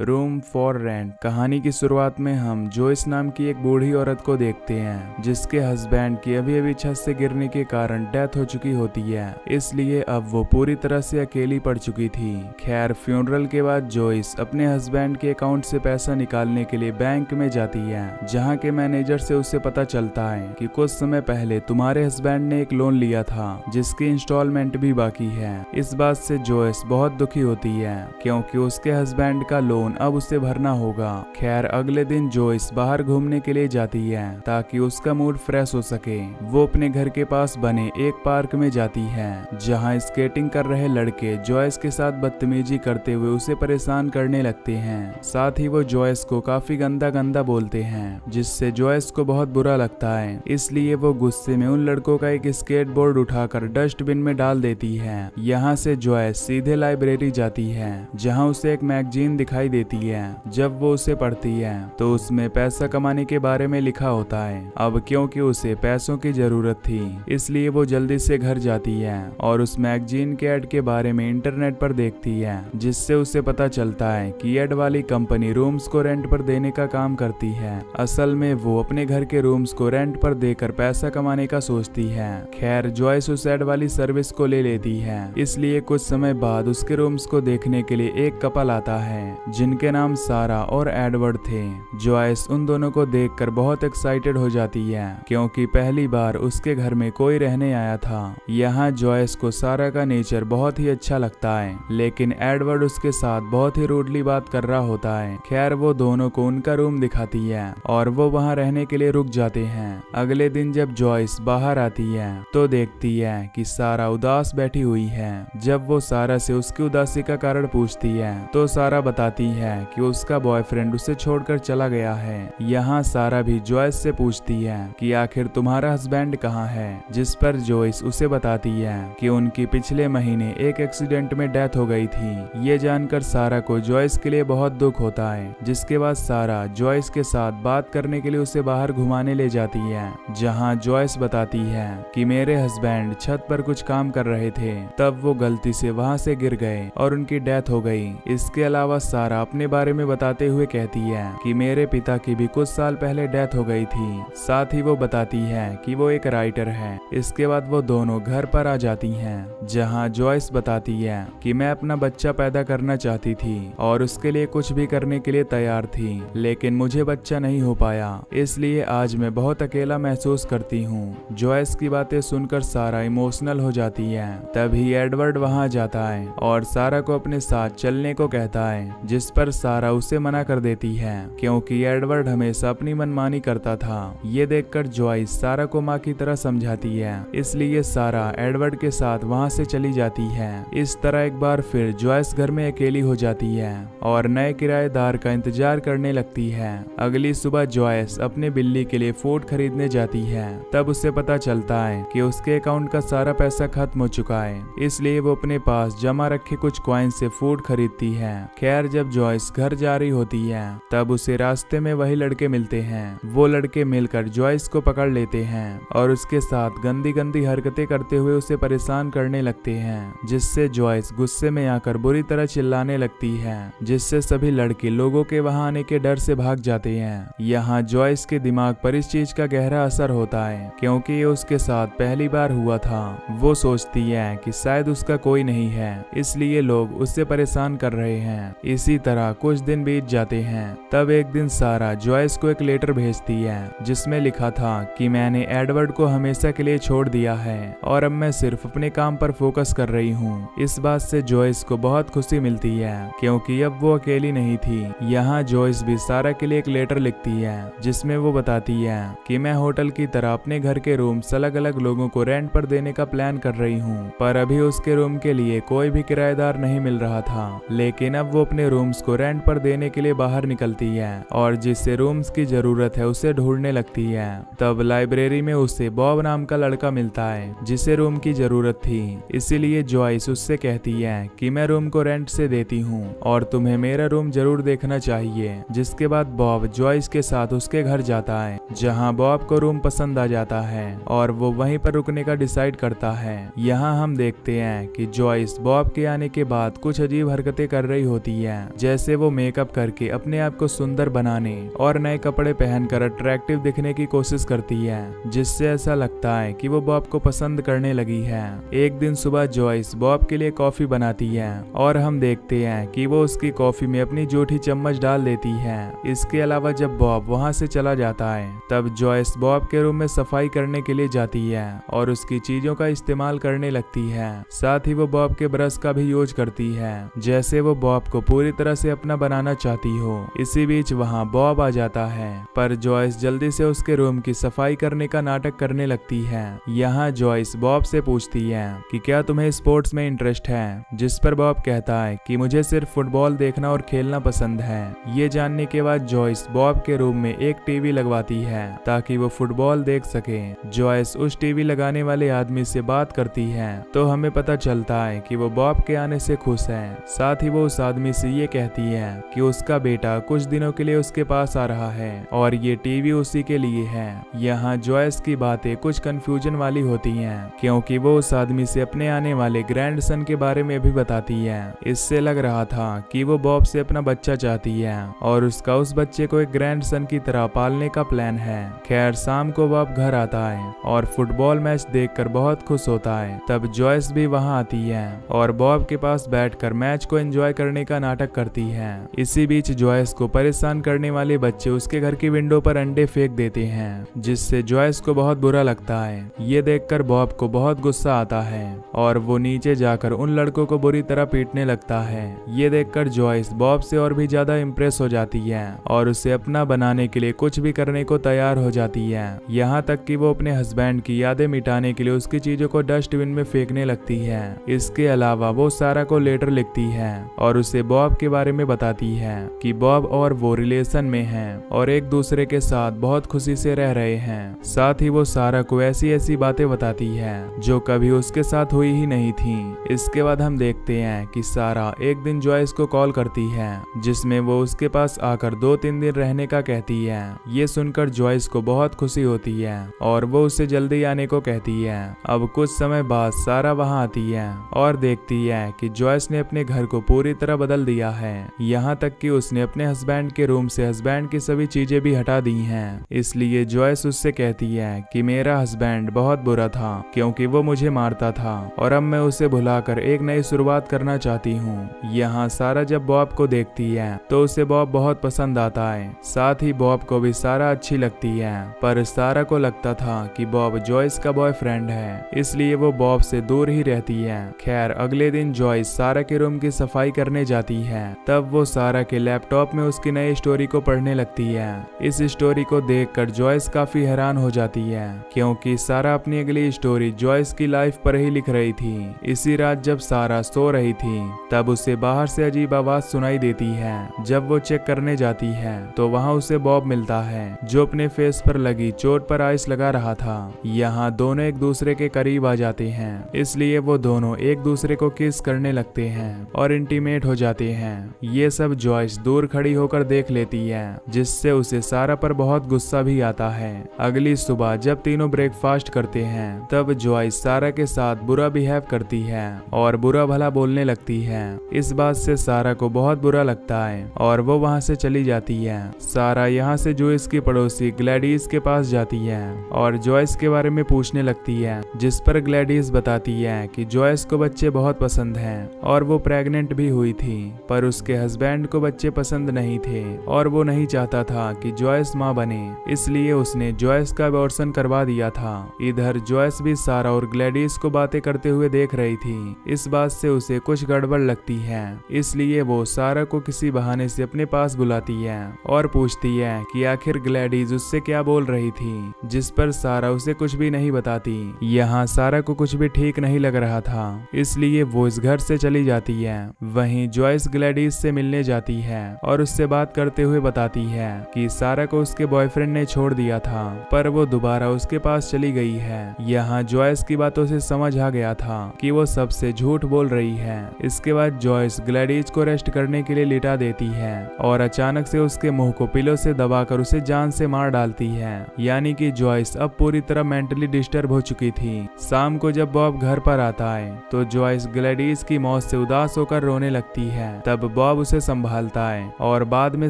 Room for rent. कहानी की शुरुआत में हम जोइस नाम की एक बूढ़ी औरत को देखते हैं जिसके हस्बैंड की अभी अभी छत से गिरने के कारण डेथ हो चुकी होती है, इसलिए अब वो पूरी तरह से अकेली पड़ चुकी थी। खैर फ्यूनरल के बाद जोइस अपने हस्बैंड के अकाउंट से पैसा निकालने के लिए बैंक में जाती है, जहाँ के मैनेजर से उसे पता चलता है कि कुछ समय पहले तुम्हारे हस्बैंड ने एक लोन लिया था जिसकी इंस्टॉलमेंट भी बाकी है। इस बात से जोइस बहुत दुखी होती है क्योंकि उसके हस्बैंड का लोन अब उसे भरना होगा। खैर अगले दिन जोइस बाहर घूमने के लिए जाती है ताकि उसका मूड फ्रेश हो सके। वो अपने घर के पास बने एक पार्क में जाती है जहां स्केटिंग कर रहे लड़के जोइस के साथ बदतमीजी करते हुए उसे परेशान करने लगते हैं। साथ ही वो जोइस को काफी गंदा गंदा बोलते हैं जिससे जोइस को बहुत बुरा लगता है, इसलिए वो गुस्से में उन लड़कों का एक स्केटबोर्ड उठाकर डस्टबिन में डाल देती है। यहाँ से जोइस सीधे लाइब्रेरी जाती है जहाँ उसे एक मैगजीन दिखाई देती है। जब वो उसे पढ़ती है तो उसमें पैसा कमाने के बारे में लिखा होता है। अब क्योंकि उसे पैसों की जरूरत थी इसलिए वो जल्दी से घर जाती है और उस मैगजीन के ऐड के बारे में इंटरनेट पर देखती है, जिससे उसे पता चलता है कि ऐड वाली कंपनी रूम्स को रेंट पर देने का काम करती है। असल में वो अपने घर के रूम्स को रेंट पर देकर पैसा कमाने का सोचती है। खैर जोइस उस ऐड वाली सर्विस को ले लेती है, इसलिए कुछ समय बाद उसके रूम्स को देखने के लिए एक कपल आता है जिनके नाम सारा और एडवर्ड थे। जोइस उन दोनों को देखकर बहुत एक्साइटेड हो जाती है क्योंकि पहली बार उसके घर में कोई रहने आया था। यहाँ जोइस को सारा का नेचर बहुत ही अच्छा लगता है, लेकिन एडवर्ड उसके साथ बहुत ही रूडली बात कर रहा होता है। खैर वो दोनों को उनका रूम दिखाती है और वो वहाँ रहने के लिए रुक जाते हैं। अगले दिन जब जोइस बाहर आती है तो देखती है कि सारा उदास बैठी हुई है। जब वो सारा से उसकी उदासी का कारण पूछती है तो सारा बताती है कि उसका बॉयफ्रेंड उसे छोड़कर चला गया है। यहाँ सारा भी जोइस से पूछती है कि आखिर तुम्हारा हस्बैंड कहाँ है, जिस पर जोइस उसे बताती है कि उनकी पिछले महीने एक एक्सीडेंट में डेथ हो गई थी। ये जानकर सारा को जोइस के लिए बहुत दुख होता है, जिसके बाद सारा जोइस के साथ बात करने के लिए उसे बाहर घुमाने ले जाती है, जहाँ जोइस बताती है कि मेरे हस्बैंड छत पर कुछ काम कर रहे थे, तब वो गलती से वहाँ से गिर गए और उनकी डेथ हो गई। इसके अलावा सारा अपने बारे में बताते हुए कहती है कि मेरे पिता की भी कुछ साल पहले डेथ हो गई थी। साथ ही वो बताती है कि वो एक राइटर है। इसके बाद वो दोनों घर पर आ जाती हैं, जहां जोइस बताती है कि मैं अपना बच्चा पैदा करना चाहती थी और उसके लिए कुछ भी करने के लिए तैयार थी, लेकिन मुझे बच्चा नहीं हो पाया, इसलिए आज मैं बहुत अकेला महसूस करती हूँ। जोइस की बातें सुनकर सारा इमोशनल हो जाती है। तभी एडवर्ड वहाँ जाता है और सारा को अपने साथ चलने को कहता है, जिस पर सारा उसे मना कर देती है क्योंकि एडवर्ड हमेशा अपनी मनमानी करता था। ये देखकर जोइस सारा को माँ की तरह समझाती है, इसलिए सारा एडवर्ड के साथ वहाँ से चली जाती है। इस तरह एक बार फिर जोइस घर में अकेली हो जाती है और नए किराएदार का इंतजार करने लगती है। अगली सुबह जोइस अपने बिल्ली के लिए फूड खरीदने जाती है। तब उसे पता चलता है कि उसके अकाउंट का सारा पैसा खत्म हो चुका है, इसलिए वो अपने पास जमा रखे कुछ कॉइन से फूड खरीदती है। खैर जब जोइस घर जा रही होती है तब उसे रास्ते में वही लड़के मिलते हैं। वो लड़के मिलकर जोइस को पकड़ लेते हैं और उसके साथ गंदी गंदी हरकतें करते हुए उसे परेशान करने लगते हैं, जिससे जोइस गुस्से में आकर बुरी तरह चिल्लाने लगती है, जिससे सभी लड़के लोगों के वहां आने के डर से भाग जाते हैं। यहाँ जोइस के दिमाग पर इस चीज का गहरा असर होता है क्योंकि ये उसके साथ पहली बार हुआ था। वो सोचती है कि शायद उसका कोई नहीं है, इसलिए लोग उससे परेशान कर रहे हैं। इसी तरह कुछ दिन बीत जाते हैं। तब एक दिन सारा जोइस को एक लेटर भेजती है जिसमें लिखा था कि मैंने एडवर्ड को हमेशा के लिए छोड़ दिया है और अब मैं सिर्फ अपने काम पर फोकस कर रही हूँ। इस बात से जोइस को बहुत खुशी मिलती है क्योंकि अब वो अकेली नहीं थी। यहाँ जोइस भी सारा के लिए एक लेटर लिखती है जिसमें वो बताती है कि मैं होटल की तरह अपने घर के रूम्स अलग अलग लोगों को रेंट पर देने का प्लान कर रही हूँ, पर अभी उसके रूम के लिए कोई भी किराएदार नहीं मिल रहा था। लेकिन अब वो अपने रूम्स को रेंट पर देने के लिए बाहर निकलती है और जिससे रूम्स की जरूरत है उसे ढूंढने लगती है। तब लाइब्रेरी में उसे बॉब नाम का लड़का मिलता है जिसे रूम की जरूरत थी, इसीलिए जोइस उससे कहती है कि मैं रूम को रेंट से देती हूँ और तुम्हें मेरा रूम जरूर देखना चाहिए। जिसके बाद बॉब जोइस के साथ उसके घर जाता है, जहाँ बॉब को रूम पसंद आ जाता है और वो वहीं पर रुकने का डिसाइड करता है। यहाँ हम देखते हैं कि जोइस बॉब के आने के बाद कुछ अजीब हरकतें कर रही होती है, जैसे वो मेकअप करके अपने आप को सुंदर बनाने और नए कपड़े पहनकर अट्रैक्टिव दिखने की कोशिश करती है, जिससे ऐसा लगता है कि वो बॉब को पसंद करने लगी है। एक दिन सुबह जॉयस बॉब के लिए कॉफी बनाती है और हम देखते हैं कि वो उसकी कॉफी में अपनी जूठी चम्मच डाल देती है। इसके अलावा जब बॉब वहां से चला जाता है तब जॉयस बॉब के रूम में सफाई करने के लिए जाती है और उसकी चीजों का इस्तेमाल करने लगती है। साथ ही वो बॉब के ब्रश का भी यूज करती है, जैसे वो बॉब को पूरी तरह से अपना बनाना चाहती हो। इसी बीच वहां बॉब आ जाता है, पर जॉयस जल्दी से उसके रूम की सफाई करने का नाटक करने लगती है। यहाँ जॉयस बॉब से पूछती है कि क्या तुम्हें स्पोर्ट्स में इंटरेस्ट है, जिस पर बॉब कहता है कि मुझे सिर्फ फुटबॉल देखना और खेलना पसंद है। ये जानने के बाद जॉयस बॉब के रूम में एक टीवी लगवाती है ताकि वो फुटबॉल देख सके। जॉयस उस टीवी लगाने वाले आदमी से बात करती है तो हमें पता चलता है कि वो बॉब के आने से खुश है। साथ ही वो उस आदमी से ये कहती है कि उसका बेटा कुछ दिनों के लिए उसके पास आ रहा है और ये टीवी उसी के लिए है। यहाँ जॉयस की बातें कुछ कंफ्यूजन वाली होती हैं, क्योंकि वो उस आदमी से अपने आने वाले ग्रैंडसन के बारे में भी बताती है। इससे लग रहा था कि वो बॉब से अपना बच्चा चाहती है और उसका उस बच्चे को एक ग्रैंडसन की तरह पालने का प्लान है। खैर शाम को बॉब घर आता है और फुटबॉल मैच देखकर बहुत खुश होता है। तब जॉयस भी वहां आती है और बॉब के पास बैठकर मैच को एंजॉय करने का नाटक करती है। इसी बीच जॉयस को परेशान करने वाले बच्चे उसके घर की विंडो पर अंडे फेंक देते हैं, जिससे जॉयस को बहुत बुरा लगता है। ये देखकर बॉब को बहुत गुस्सा आता है और वो नीचे जाकर उन लड़कों को बुरी तरह पीटने लगता है। ये देखकर जॉयस बॉब से और भी ज्यादा इम्प्रेस हो जाती है और उसे अपना बनाने के लिए कुछ भी करने को तैयार हो जाती है। यहाँ तक कि वो अपने हस्बैंड की यादें मिटाने के लिए उसकी चीजों को डस्टबिन में फेंकने लगती है। इसके अलावा वो सारा को लेटर लिखती है और उसे बॉब के बारे में बताती है कि बॉब और वो रिलेशन में हैं और एक दूसरे के साथ बहुत खुशी से रह रहे हैं। साथ ही वो सारा को ऐसी ऐसी बातें बताती है जो कभी उसके साथ हुई ही नहीं थी। इसके बाद हम देखते हैं कि सारा एक दिन जॉयस को कॉल करती है, जिसमें वो उसके पास आकर 2-3 दिन रहने का कहती है। ये सुनकर जॉयस को बहुत खुशी होती है और वो उसे जल्दी आने को कहती है। अब कुछ समय बाद सारा वहां आती है और देखती है कि जॉयस ने अपने घर को पूरी तरह बदल दिया है। यहाँ तक कि उसने अपने हस्बैंड के रूम से हस्बैंड की सभी चीजें भी हटा दी हैं। इसलिए जॉयस उससे कहती है कि मेरा हस्बैंड बहुत बुरा था क्योंकि वो मुझे मारता था और अब मैं उसे भुलाकर एक नई शुरुआत करना चाहती हूँ। यहाँ सारा जब बॉब को देखती है तो उसे बॉब बहुत पसंद आता है। साथ ही बॉब को भी सारा अच्छी लगती है, पर सारा को लगता था कि बॉब जॉयस का बॉयफ्रेंड है, इसलिए वो बॉब से दूर ही रहती है। खैर अगले दिन जॉयस सारा के रूम की सफाई करने जाती है। तब वो सारा के लैपटॉप में उसकी नई स्टोरी को पढ़ने लगती है। इस स्टोरी को देखकर जॉयस काफी हैरान हो जाती है, क्योंकि सारा अपनी अगली स्टोरी जॉयस की लाइफ पर ही लिख रही थी। इसी रात जब सारा सो रही थी तब उसे बाहर से अजीब आवाज सुनाई देती है। जब वो चेक करने जाती है तो वहाँ उसे बॉब मिलता है, जो अपने फेस पर लगी चोट पर आइस लगा रहा था। यहाँ दोनों एक दूसरे के करीब आ जाते हैं, इसलिए वो दोनों एक दूसरे को किस करने लगते हैं और इंटीमेट हो जाते हैं। ये सब जॉयस दूर खड़ी होकर देख लेती है, जिससे उसे सारा पर बहुत गुस्सा भी आता है। अगली सुबह जब तीनों ब्रेकफास्ट करते हैं तब जॉयस सारा के साथ बुरा बिहेव करती है और बुरा भला बोलने लगती है। इस बात से सारा को बहुत बुरा लगता है और वो वहाँ से चली जाती है। सारा यहाँ से जॉयस की पड़ोसी ग्लैडिस के पास जाती है और जॉयस के बारे में पूछने लगती है, जिस पर ग्लैडिस बताती है कि जॉयस को बच्चे बहुत पसंद हैं और वो प्रेग्नेंट भी हुई थी, पर उसके हस्बैंड को बच्चे पसंद नहीं थे और वो नहीं चाहता था कि जॉयस माँ बने, इसलिए उसने जॉयस का अबॉर्शन करवा दिया था। इधर जॉयस भी सारा और ग्लैडिस को बातें करते हुए देख रही थी। इस बात से उसे कुछ गड़बड़ लगती है, इसलिए वो सारा को किसी बहाने से अपने पास बुलाती है और पूछती है कि आखिर ग्लैडिस उससे क्या बोल रही थी, जिस पर सारा उसे कुछ भी नहीं बताती। यहाँ सारा को कुछ भी ठीक नहीं लग रहा था, इसलिए वो इस घर से चली जाती है। वहीं जॉयस ग्लैडिस से मिलने जाती है और उससे बात करते हुए बताती है कि सारा को उसके बॉयफ्रेंड ने छोड़ दिया था, पर वो दोबारा उसके पास चली गई है। यहाँ जॉयस की बातों से समझ आ गया था कि वो सबसे झूठ बोल रही है। इसके बाद जॉयस ग्लैडिस को रेस्ट करने के लिए लिटा देती है और अचानक से उसके मुंह को पिलो से दबाकर उसे जान से मार डालती है। यानी कि जॉयस अब पूरी तरह मेंटली डिस्टर्ब हो चुकी थी। शाम को जब बॉब घर पर आता है तो जॉयस ग्लैडिस की मौत से उदास होकर रोने लगती है। तब बॉब उसे संभालता है और बाद में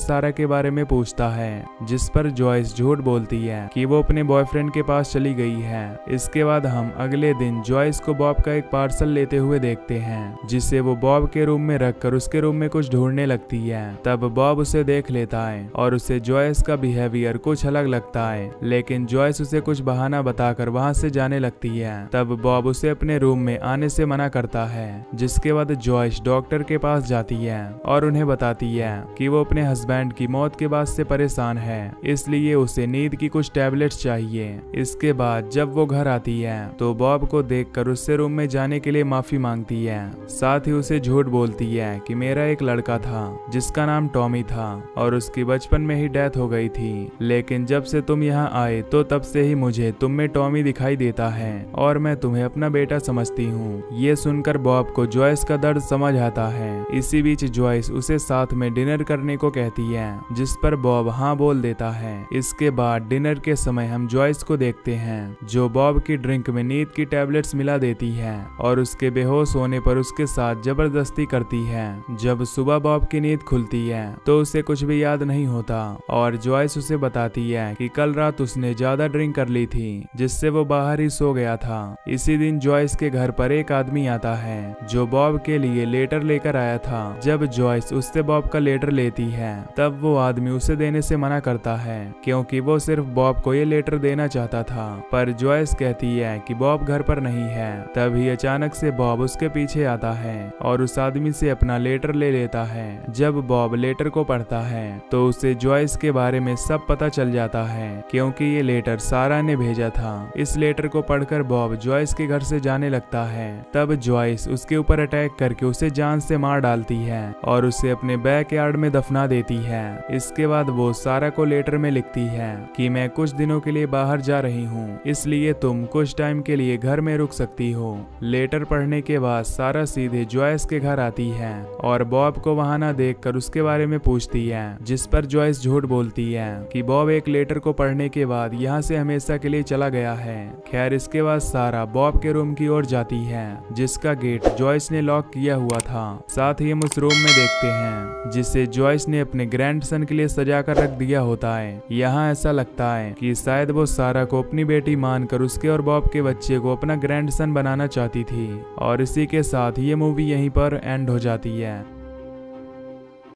सारा के बारे में पूछता है, जिस पर जॉयस झूठ बोलती है कि वो अपने बॉयफ्रेंड के पास चली गई है। इसके बाद हम अगले दिन जॉयस को बॉब का एक पार्सल लेते हुए देखते हैं, जिसे वो बॉब के रूम में रखकर उसके रूम में कुछ ढूंढने लगती है। तब बॉब उसे देख लेता है और उसे जॉयस का बिहेवियर कुछ अलग लगता है, लेकिन जॉयस उसे कुछ बहाना बताकर वहां से जाने लगती है। तब बॉब उसे अपने रूम में आने से मना करता है, जिसके बाद जॉयस डॉक्टर के पास जाती है और उन्हें बताती है कि वो अपने हस्बैंड की मौत के बाद से परेशान है, इसलिए उसे नींद की कुछ टैबलेट्स चाहिए। इसके बाद जब वो घर आती है तो बॉब को देखकर उससे रूम में जाने के लिए माफी मांगती है। साथ ही उसे झूठ बोलती है कि मेरा एक लड़का था जिसका नाम टॉमी था और उसकी बचपन में ही डेथ हो गई थी, लेकिन जब से तुम यहाँ आए तो तब से ही मुझे तुम में टॉमी दिखाई देता है और मैं तुम्हें अपना बेटा समझती हूँ। ये सुनकर बॉब को जॉयस का दर्द समझ आता है। इसी बीच जॉयस उसे साथ में डिनर करने को कहती है, जिस पर बॉब हाँ बोल देता है। इसके बाद डिनर के समय हम जॉयस को देखते हैं, जो बॉब की ड्रिंक में नींद की टैबलेट्स मिला देती है और उसके बेहोश होने पर उसके साथ जबरदस्ती करती है। जब सुबह बॉब की नींद खुलती है तो उसे कुछ भी याद नहीं होता और जॉयस उसे बताती है कि कल रात उसने ज्यादा ड्रिंक कर ली थी, जिससे वो बाहर ही सो गया था। इसी दिन जॉयस के घर पर एक आदमी आता है जो बॉब के लिए लेटर लेकर आया था। जब जॉयस उससे बॉब का लेटर लेती है तब वो आदमी उसे देने से मना करता है, क्योंकि वो सिर्फ बॉब को ये लेटर देना चाहता था। पर जॉयस कहती है कि बॉब घर पर नहीं है। तभी अचानक से बॉब उसके पीछे आता है और उस आदमी से अपना लेटर ले लेता है। जब बॉब लेटर को पढ़ता है तो उसे जॉयस के बारे में सब पता चल जाता है, क्योंकि ये लेटर सारा ने भेजा था। इस लेटर को पढ़कर बॉब जॉयस के घर से जाने लगता है। तब जॉयस उसके ऊपर अटैक करके उसे जान से मार डालती है और उसे अपने बैकयार्ड में दफना देती है। इसके बाद वो सारा को लेटर में लिखती है कि मैं कुछ दिनों के लिए बाहर जा रही हूँ, इसलिए तुम कुछ टाइम के लिए घर में रुक सकती हो। लेटर पढ़ने के बाद सारा सीधे जॉयस के घर आती है और बॉब को वहां ना देखकर उसके बारे में पूछती है, जिस पर जॉयस झूठ बोलती है कि बॉब एक लेटर को पढ़ने के बाद यहाँ से हमेशा के लिए चला गया है। खैर इसके बाद सारा बॉब के रूम की ओर जाती है, जिसका गेट जॉयस ने लॉक किया हुआ था। साथ ही हम उस रूम में देखते हैं जिसे जॉयस ने अपने ग्रैंडसन के लिए सजा कर रख दिया होता है। यहाँ ऐसा लगता है कि शायद वो सारा को अपनी बेटी मानकर उसके और बॉब के बच्चे को अपना ग्रैंडसन बनाना चाहती थी। और इसी के साथ ये मूवी यहीं पर एंड हो जाती है।